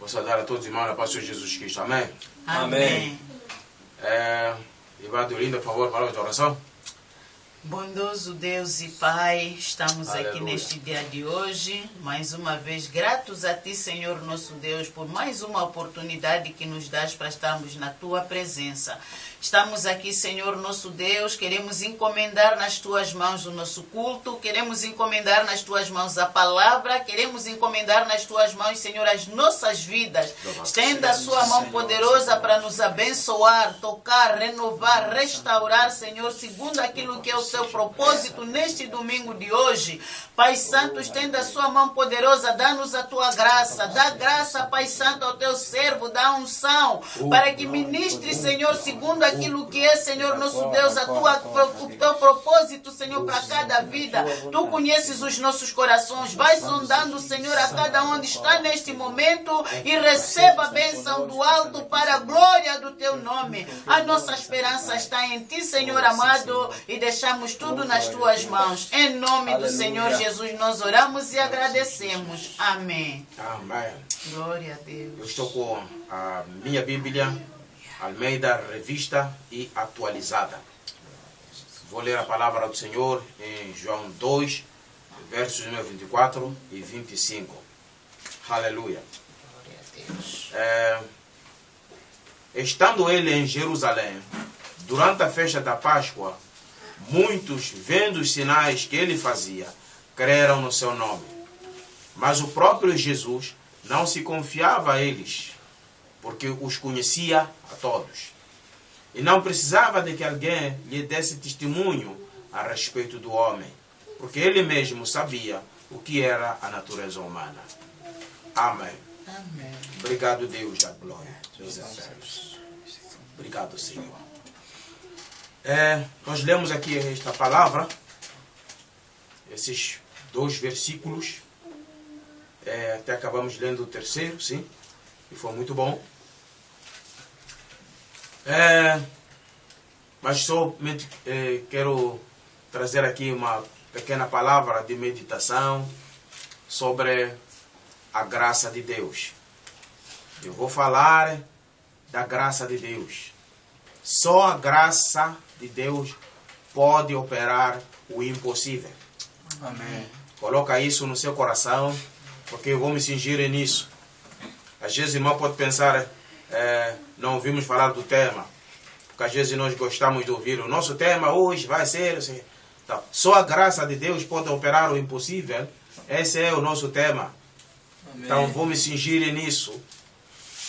Vou saudar a todos os irmãos na paz do Senhor Jesus Cristo. Amém? Amém. Irmã Dorinda, por favor, palavra de oração. Bondoso Deus e Pai, estamos Aleluia. Aqui neste dia de hoje, mais uma vez gratos a Ti, Senhor nosso Deus, por mais uma oportunidade que nos dás para estarmos na Tua presença. Estamos aqui, Senhor nosso Deus, queremos encomendar nas Tuas mãos o nosso culto, queremos encomendar nas Tuas mãos a palavra, queremos encomendar nas Tuas mãos, Senhor, as nossas vidas. Estenda a Sua mão poderosa para nos abençoar, tocar, renovar, restaurar, Senhor, segundo aquilo que é o Seu propósito neste domingo de hoje. Pai Santo, estenda a Sua mão poderosa, dá-nos a Tua graça, dá graça, Pai Santo, ao Teu servo, dá unção, para que ministre, Senhor, segundo aquilo que é, Senhor nosso Deus, o Teu propósito, Senhor, para cada vida. Tu conheces os nossos corações, vai sondando, Senhor, a cada onde está neste momento e receba a bênção do alto para a glória do Teu nome. A nossa esperança está em Ti, Senhor amado, e deixamos tudo nas Tuas mãos. Em nome do Senhor Jesus nós oramos e agradecemos. Amém. Amém. Glória a Deus. Eu estou com a minha Bíblia, Almeida Revista e Atualizada. Vou ler a palavra do Senhor em João 2, versos 24 e 25. Aleluia. Glória a Deus. Estando ele em Jerusalém, durante a festa da Páscoa, muitos, vendo os sinais que ele fazia, creram no seu nome. Mas o próprio Jesus não se confiava a eles, porque os conhecia a todos. E não precisava de que alguém lhe desse testemunho a respeito do homem, porque ele mesmo sabia o que era a natureza humana. Amém. Amém. Obrigado, Deus da glória. Deus é eterno. Obrigado, Senhor. Nós lemos aqui esta palavra, esses 2 versículos. Até acabamos lendo o terceiro, sim, e foi muito bom. Mas somente quero trazer aqui uma pequena palavra de meditação sobre a graça de Deus. Eu vou falar da graça de Deus. Só a graça de Deus pode operar o impossível. Amém. Coloca isso no seu coração, porque eu vou me cingir nisso. Às vezes o irmão pode pensar, não ouvimos falar do tema, porque às vezes nós gostamos de ouvir o nosso tema hoje vai ser assim. Então, só a graça de Deus pode operar o impossível. Esse é o nosso tema. Amém. Então vou me cingir nisso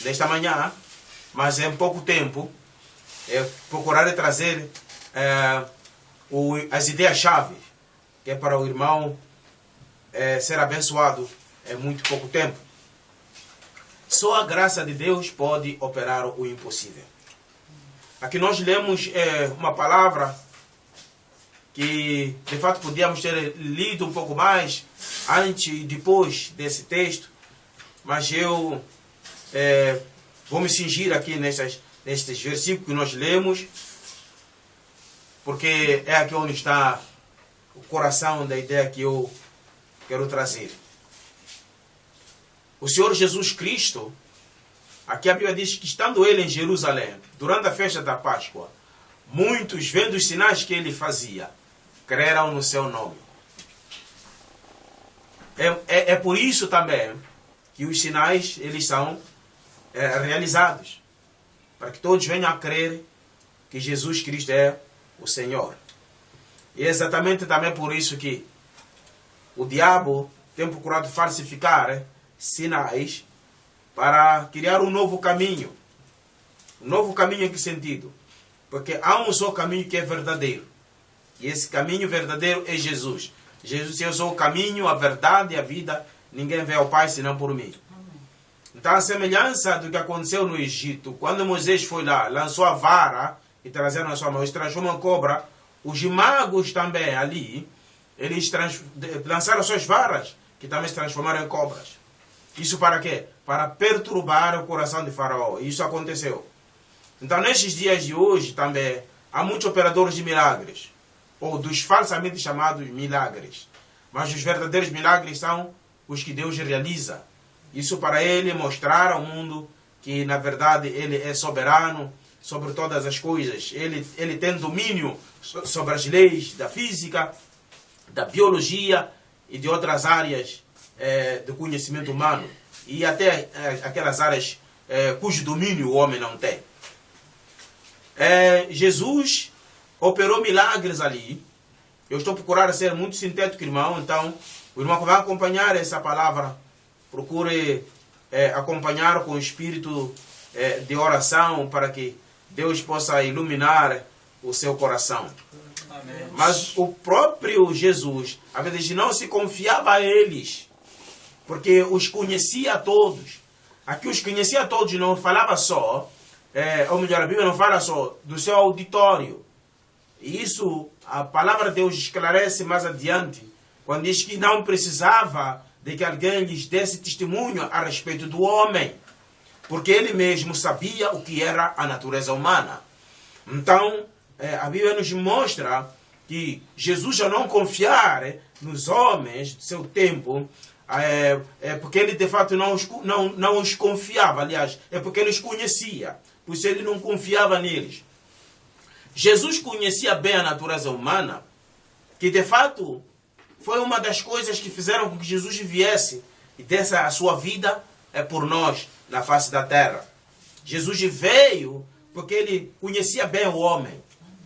nesta manhã, mas em pouco tempo procurarei trazer as ideias-chave, que é para o irmão ser abençoado em muito pouco tempo. Só a graça de Deus pode operar o impossível. Aqui nós lemos uma palavra que de fato podíamos ter lido um pouco mais antes e depois desse texto, mas eu vou me cingir aqui nestes versículos que nós lemos, porque é aqui onde está o coração da ideia que eu quero trazer. O Senhor Jesus Cristo, aqui a Bíblia diz que estando ele em Jerusalém, durante a festa da Páscoa, muitos, vendo os sinais que ele fazia, creram no seu nome. É por isso também que os sinais eles são realizados, para que todos venham a crer que Jesus Cristo é o Senhor. E é exatamente também por isso que o diabo tem procurado falsificar sinais para criar um novo caminho. Um novo caminho em que sentido? Porque há um só caminho que é verdadeiro. E esse caminho verdadeiro é Jesus. Jesus, eu sou o caminho, a verdade e a vida. Ninguém vê ao Pai senão por mim. Então, a semelhança do que aconteceu no Egito, quando Moisés foi lá, lançou a vara e trazeram na sua mão, se transformou em cobra, os magos também ali, eles lançaram suas varas, que também se transformaram em cobras. Isso para quê? Para perturbar o coração de Faraó. E isso aconteceu. Então, nesses dias de hoje também, há muitos operadores de milagres, ou dos falsamente chamados milagres. Mas os verdadeiros milagres são os que Deus realiza. Isso para ele mostrar ao mundo que, na verdade, ele é soberano sobre todas as coisas. Ele tem domínio sobre as leis da física, da biologia e de outras áreas do conhecimento humano. E até aquelas áreas cujo domínio o homem não tem. Jesus operou milagres ali. Eu estou procurando ser muito sintético, irmão. Então, o irmão que vai acompanhar essa palavra, procure acompanhar com o espírito de oração para que Deus possa iluminar o seu coração. Amém. Mas o próprio Jesus, às vezes, não se confiava a eles, porque os conhecia a todos. Aqui os conhecia a todos, não falava só, ou melhor, a Bíblia não fala só do seu auditório. E isso, a palavra de Deus esclarece mais adiante, quando diz que não precisava de que alguém lhes desse testemunho a respeito do homem, porque ele mesmo sabia o que era a natureza humana. Então, a Bíblia nos mostra que Jesus, ao não confiar nos homens do seu tempo, porque ele de fato não os confiava, aliás, é porque ele os conhecia, por isso ele não confiava neles. Jesus conhecia bem a natureza humana, que de fato foi uma das coisas que fizeram com que Jesus viesse e desse a sua vida por nós na face da terra. Jesus veio porque ele conhecia bem o homem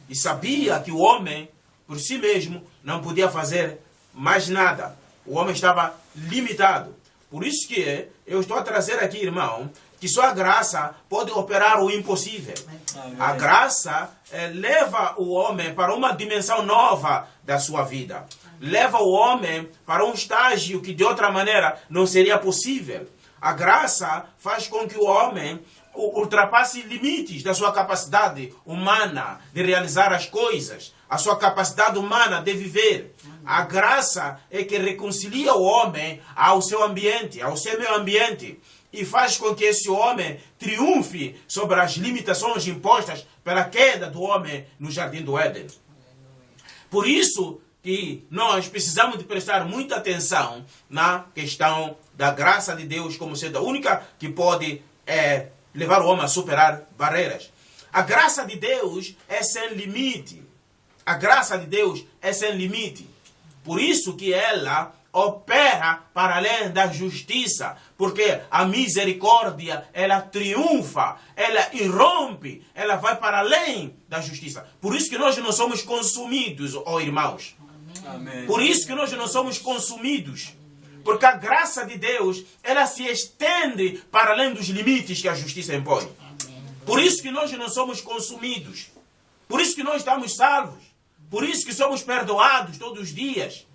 e sabia que o homem, por si mesmo, não podia fazer mais nada. O homem estava limitado. Por isso que eu estou a trazer aqui, irmão, que só a graça pode operar o impossível. Amém. A graça leva o homem para uma dimensão nova da sua vida. Leva o homem para um estágio que de outra maneira não seria possível. A graça faz com que o homem ultrapasse limites da sua capacidade humana de realizar as coisas, a sua capacidade humana de viver. A graça é que reconcilia o homem ao seu ambiente, ao seu meio ambiente, e faz com que esse homem triunfe sobre as limitações impostas pela queda do homem no jardim do Éden. Por isso que nós precisamos de prestar muita atenção na questão da graça de Deus como sendo a única que pode levar o homem a superar barreiras. A graça de Deus é sem limite. A graça de Deus é sem limite. Por isso que ela opera para além da justiça, porque a misericórdia, ela triunfa, ela irrompe, ela vai para além da justiça. Por isso que nós não somos consumidos, ó irmãos. Amém. Por isso que nós não somos consumidos. Porque a graça de Deus, ela se estende para além dos limites que a justiça impõe. Por isso que nós não somos consumidos. Por isso que nós estamos salvos. Por isso que somos perdoados todos os dias.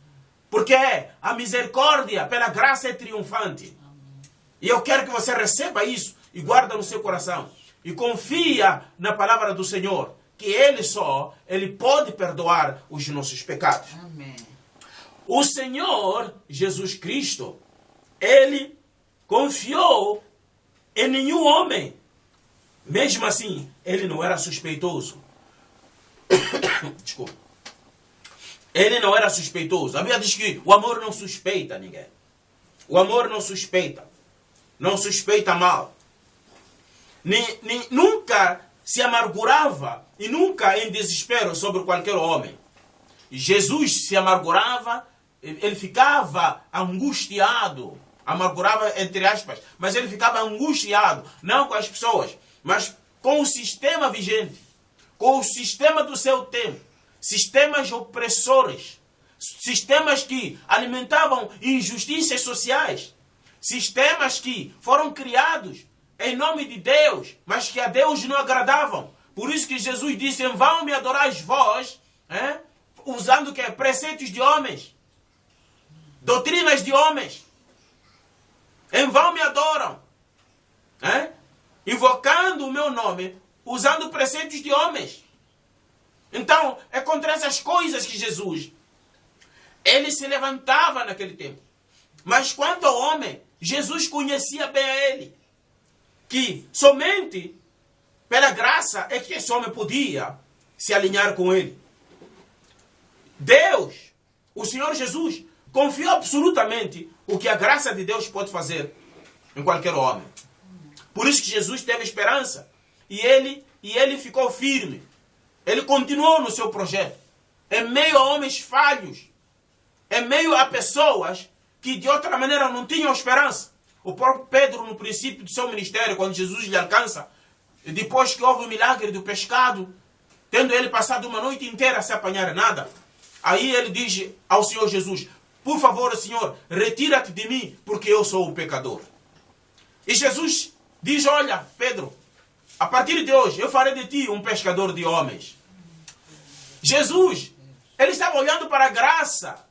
Porque a misericórdia pela graça é triunfante. E eu quero que você receba isso e guarda no seu coração. E confia na palavra do Senhor, que Ele pode perdoar os nossos pecados. Amém. O Senhor Jesus Cristo, Ele confiou em nenhum homem. Mesmo assim, Ele não era suspeitoso. Desculpa. Ele não era suspeitoso. A Bíblia diz que o amor não suspeita ninguém. O amor não suspeita. Não suspeita mal. Nunca se amargurava e nunca em desespero sobre qualquer homem. Jesus se amargurava, ele ficava angustiado. Amargurava entre aspas, mas ele ficava angustiado, não com as pessoas, mas com o sistema vigente, com o sistema do seu tempo. Sistemas opressores, sistemas que alimentavam injustiças sociais, sistemas que foram criados em nome de Deus, mas que a Deus não agradavam. Por isso que Jesus disse: em vão me adorais vós, usando o que? Preceitos de homens, doutrinas de homens. Em vão me adoram, invocando o meu nome, usando preceitos de homens. Então, é contra essas coisas que Jesus, ele se levantava naquele tempo. Mas quanto ao homem, Jesus conhecia bem a ele. Que somente pela graça é que esse homem podia se alinhar com ele. Deus, o Senhor Jesus, confiou absolutamente o que a graça de Deus pode fazer em qualquer homem. Por isso que Jesus teve esperança. E ele ficou firme. Ele continuou no seu projeto. Em meio a homens falhos. Em meio a pessoas que de outra maneira não tinham esperança. O próprio Pedro, no princípio do seu ministério, quando Jesus lhe alcança, depois que houve o milagre do pescado, tendo ele passado uma noite inteira sem apanhar nada, aí ele diz ao Senhor Jesus: por favor, Senhor, retira-te de mim, porque eu sou um pecador. E Jesus diz: olha, Pedro, a partir de hoje eu farei de ti um pescador de homens. Jesus, ele estava olhando para a graça.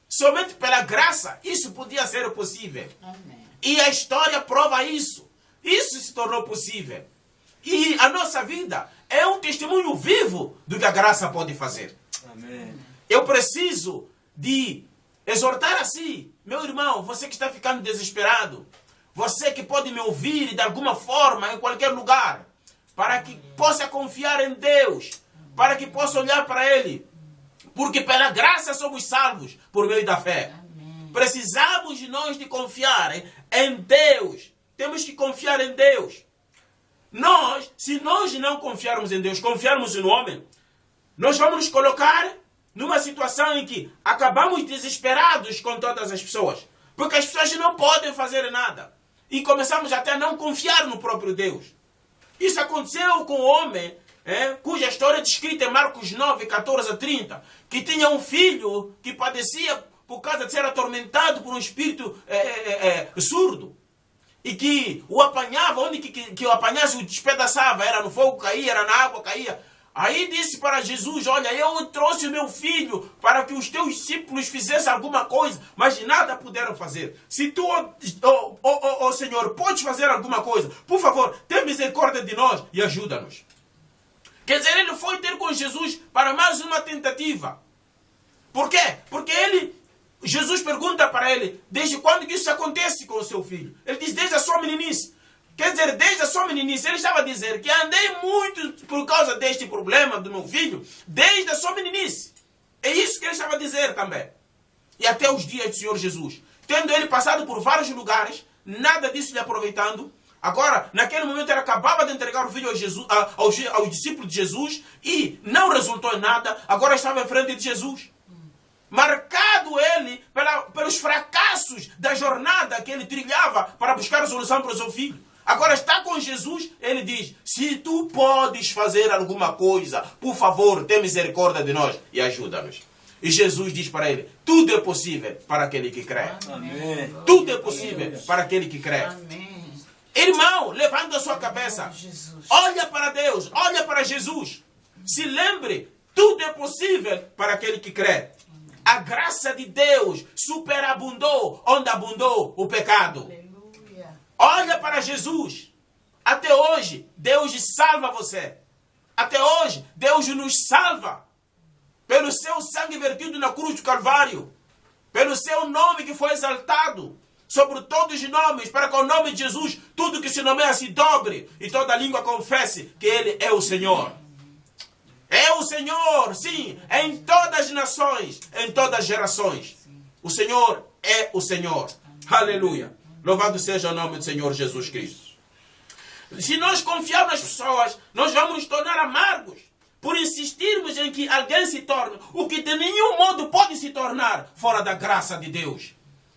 Somente pela graça isso podia ser possível. Amém. E a história prova isso. Isso se tornou possível. E a nossa vida é um testemunho vivo do que a graça pode fazer. Amém. Eu preciso de exortar assim, meu irmão, você que está ficando desesperado, você que pode me ouvir de alguma forma, em qualquer lugar, para que possa confiar em Deus, para que possa olhar para Ele, porque pela graça somos salvos por meio da fé. Amém. Precisamos de nós de confiar em Deus. Temos que confiar em Deus. Se nós não confiarmos em Deus, confiarmos no homem, nós vamos nos colocar numa situação em que acabamos desesperados com todas as pessoas. Porque as pessoas não podem fazer nada. E começamos até a não confiar no próprio Deus. Isso aconteceu com o homem, cuja história é descrita em Marcos 9, 14 a 30, que tinha um filho que padecia por causa de ser atormentado por um espírito surdo. E que o apanhava, onde que o apanhasse, o despedaçava. Era no fogo, caía, era na água, caía. Aí disse para Jesus: olha, eu trouxe o meu filho para que os teus discípulos fizessem alguma coisa, mas nada puderam fazer. Se tu, Senhor, podes fazer alguma coisa, por favor, tenha misericórdia de nós e ajuda-nos. Quer dizer, ele foi ter com Jesus para mais uma tentativa. Por quê? Porque Jesus pergunta para ele: desde quando que isso acontece com o seu filho? Ele diz: desde a sua meninice. Quer dizer, desde a sua meninice. Ele estava a dizer que andei muito por causa deste problema do meu filho, desde a sua meninice. É isso que ele estava a dizer também. E até os dias do Senhor Jesus. Tendo ele passado por vários lugares, nada disso lhe aproveitando. Agora, naquele momento, ele acabava de entregar o filho aos discípulos de Jesus e não resultou em nada. Agora estava em frente de Jesus. Marcado ele pelos fracassos da jornada que ele trilhava para buscar a solução para o seu filho. Agora está com Jesus, ele diz: se tu podes fazer alguma coisa, por favor, tenha misericórdia de nós e ajuda-nos. E Jesus diz para ele: tudo é possível para aquele que crê. Amém. Tudo é possível para aquele que crê. Amém. Irmão, levanta a sua cabeça. Jesus. Olha para Deus, olha para Jesus. Se lembre, tudo é possível para aquele que crê. A graça de Deus superabundou onde abundou o pecado. Aleluia. Olha para Jesus. Até hoje, Deus salva você. Até hoje, Deus nos salva. Pelo seu sangue vertido na cruz do Calvário. Pelo seu nome que foi exaltado sobre todos os nomes, para que o nome de Jesus, tudo que se nomeia se dobre e toda língua confesse que Ele é o Senhor. É o Senhor, sim, em todas as nações, em todas as gerações. O Senhor é o Senhor. Aleluia. Louvado seja o nome do Senhor Jesus Cristo. Se nós confiarmos nas pessoas, nós vamos nos tornar amargos por insistirmos em que alguém se torne o que de nenhum modo pode se tornar fora da graça de Deus.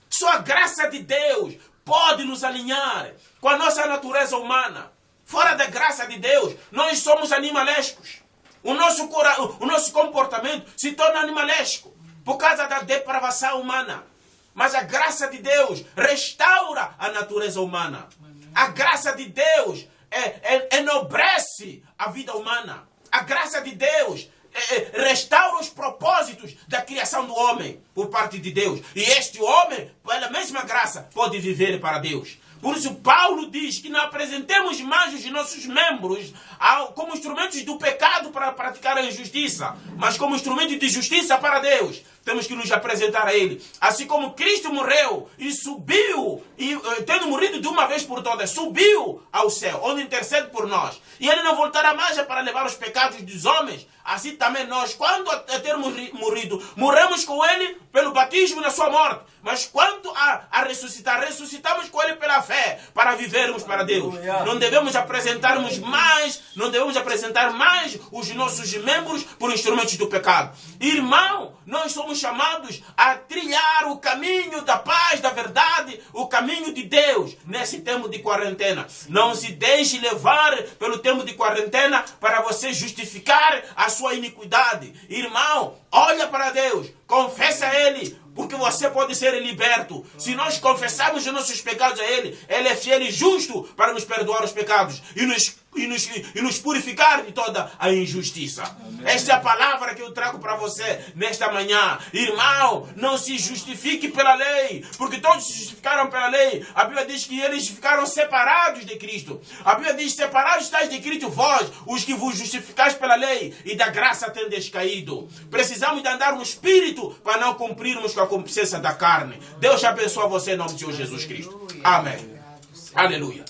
Só a graça de Deus pode nos alinhar com a nossa natureza humana. Fora da graça de Deus, nós somos animalescos. O nosso comportamento se torna animalesco por causa da depravação humana. Mas a graça de Deus restaura a natureza humana. A graça de Deus enobrece a vida humana. A graça de Deus restaura os propósitos da criação do homem por parte de Deus. E este homem, pela mesma graça, pode viver para Deus. Por isso Paulo diz que não apresentemos mais os nossos membros como instrumentos do pecado para praticar a injustiça, mas como instrumentos de justiça para Deus. Temos que nos apresentar a Ele. Assim como Cristo morreu e subiu, e tendo morrido de uma vez por todas, subiu ao céu, onde intercede por nós. E Ele não voltará mais para levar os pecados dos homens. Assim também nós, quando a termos morrido, morremos com Ele pelo batismo na sua morte. Mas quando a ressuscitar, ressuscitamos com Ele pela fé para vivermos para Deus. Não devemos apresentar mais os nossos membros por instrumentos do pecado. Irmão, nós somos chamados a trilhar o caminho da paz, da verdade, o caminho de Deus nesse tempo de quarentena. Não se deixe levar pelo tempo de quarentena para você justificar a sua iniquidade. Irmão, olha para Deus, confessa a Ele, porque você pode ser liberto. Se nós confessarmos os nossos pecados a Ele, Ele é fiel e justo para nos perdoar os pecados e nos purificar de toda a injustiça. Amém. Esta é a palavra que eu trago para você nesta manhã. Irmão, não se justifique pela lei, porque todos se justificaram pela lei. A Bíblia diz que eles ficaram separados de Cristo. A Bíblia diz: separados estáis de Cristo vós, os que vos justificais pela lei, e da graça tendes caído. Precisamos de andar no Espírito para não cumprirmos com a concupiscência da carne. Deus abençoe você em nome de Senhor Jesus Cristo. Amém. Aleluia.